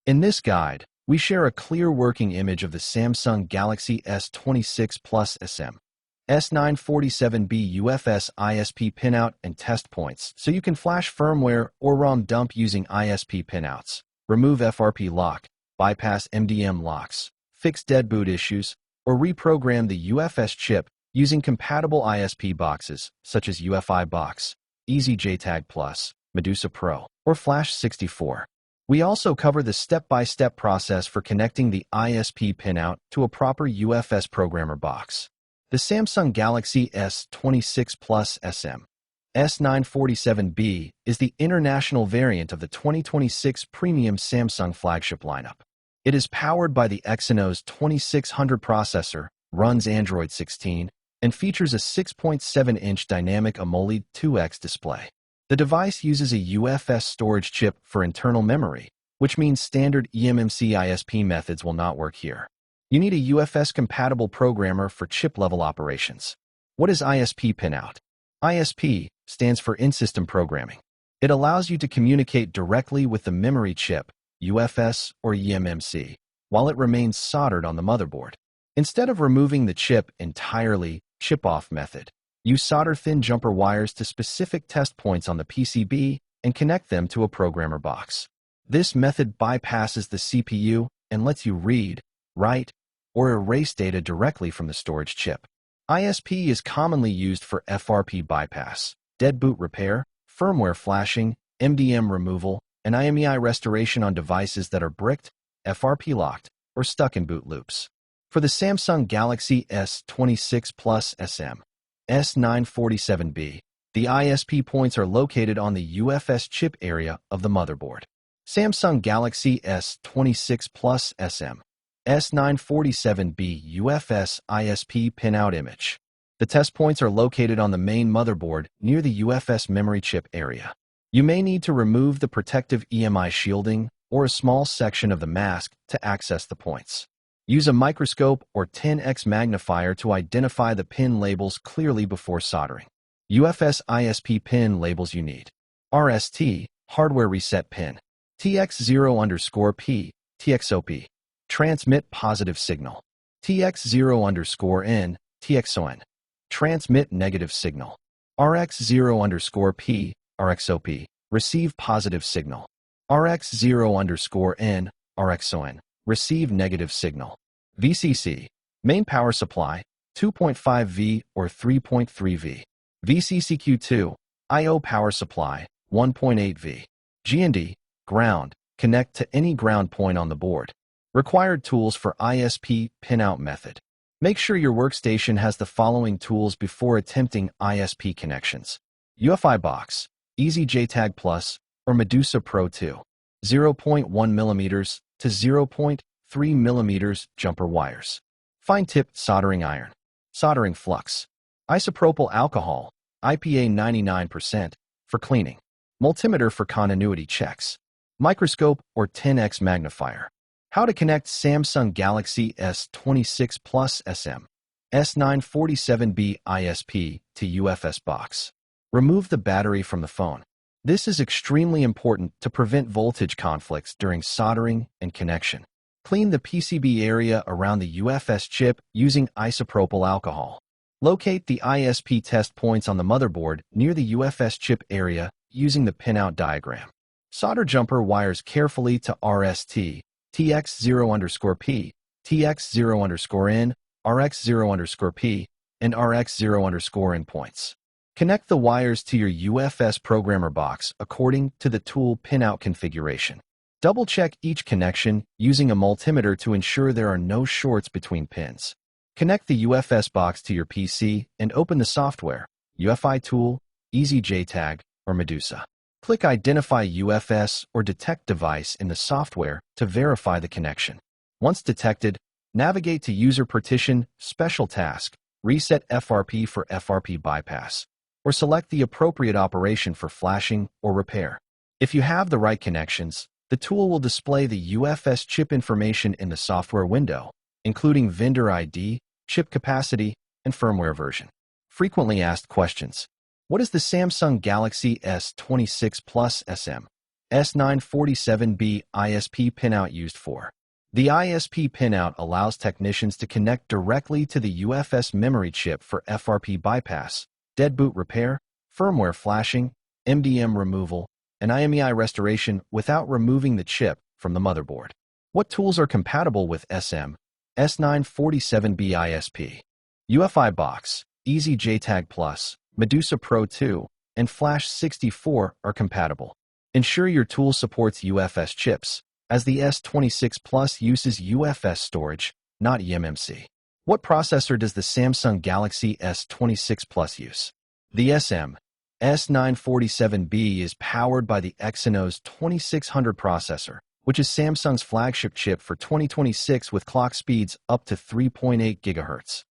In this guide, we share a clear working image of the Samsung Galaxy S26 Plus SM-S947B UFS ISP pinout and test points so you can flash firmware or ROM dump using ISP pinouts, remove FRP lock, bypass MDM locks, fix dead boot issues, or reprogram the UFS chip using compatible ISP boxes such as UFI Box, JTAG Plus, Medusa Pro, or Flash 64. We also cover the step-by-step process for connecting the ISP pinout to a proper UFS programmer box. The Samsung Galaxy S26 Plus SM-S947B is the international variant of the 2026 premium Samsung flagship lineup. It is powered by the Exynos 2600 processor, runs Android 16, and features a 6.7-inch Dynamic AMOLED 2X display. The device uses a UFS storage chip for internal memory, which means standard eMMC ISP methods will not work here. You need a UFS-compatible programmer for chip-level operations. What is ISP pinout? ISP stands for in-system programming. It allows you to communicate directly with the memory chip, UFS or eMMC, while it remains soldered on the motherboard. Instead of removing the chip entirely, chip-off method, use solder-thin jumper wires to specific test points on the PCB and connect them to a programmer box. This method bypasses the CPU and lets you read, write, or erase data directly from the storage chip. ISP is commonly used for FRP bypass, dead boot repair, firmware flashing, MDM removal, and IMEI restoration on devices that are bricked, FRP locked, or stuck in boot loops. For the Samsung Galaxy S26 Plus SM-S947B, the ISP points are located on the UFS chip area of the motherboard. Samsung Galaxy S26 Plus SM-S947B UFS ISP pinout image. The test points are located on the main motherboard near the UFS memory chip area. You may need to remove the protective EMI shielding or a small section of the mask to access the points. Use a microscope or 10x magnifier to identify the pin labels clearly before soldering. UFS ISP pin labels you need. RST, hardware reset pin. TX0_P, TXOP. Transmit positive signal. TX0_N, TXON. Transmit negative signal. RX0_P, RXOP. Receive positive signal. RX0_N, RXON. Receive negative signal. VCC, main power supply, 2.5V or 3.3V. VCCQ2, I/O power supply, 1.8V. GND, ground, connect to any ground point on the board. Required tools for ISP pinout method. Make sure your workstation has the following tools before attempting ISP connections. UFI Box, JTAG Plus, or Medusa Pro 2. 0.1mm to 0.3mm jumper wires. Fine-tipped soldering iron. Soldering flux. Isopropyl alcohol, IPA 99%, for cleaning. Multimeter for continuity checks. Microscope or 10x magnifier. How to connect Samsung Galaxy S26 Plus SM-S947B ISP to UFS box. Remove the battery from the phone. This is extremely important to prevent voltage conflicts during soldering and connection. Clean the PCB area around the UFS chip using isopropyl alcohol. Locate the ISP test points on the motherboard near the UFS chip area using the pinout diagram. Solder jumper wires carefully to RST, TX0_P, TX0_N, RX0_P, and RX0_N points. Connect the wires to your UFS programmer box according to the tool pinout configuration. Double-check each connection using a multimeter to ensure there are no shorts between pins. Connect the UFS box to your PC and open the software, UFI Tool, JTAG, or Medusa. Click Identify UFS or Detect Device in the software to verify the connection. Once detected, navigate to User Partition, Special Task, Reset FRP for FRP bypass, or select the appropriate operation for flashing or repair. If you have the right connections, the tool will display the UFS chip information in the software window, including vendor ID, chip capacity, and firmware version. Frequently asked questions. What is the Samsung Galaxy S26 Plus SM-S947B ISP Pinout used for. The ISP pinout allows technicians to connect directly to the UFS memory chip for FRP bypass, dead boot repair, firmware flashing, MDM removal, and eMMC restoration without removing the chip from the motherboard. What tools are compatible with SM-S947B ISP? UFI Box, Easy JTAG Plus, Medusa Pro 2, and Flash 64 are compatible. Ensure your tool supports UFS chips, as the S26 Plus uses UFS storage, not eMMC. What processor does the Samsung Galaxy S26 Plus use? The SM-S947B is powered by the Exynos 2600 processor, which is Samsung's flagship chip for 2026 with clock speeds up to 3.8 GHz.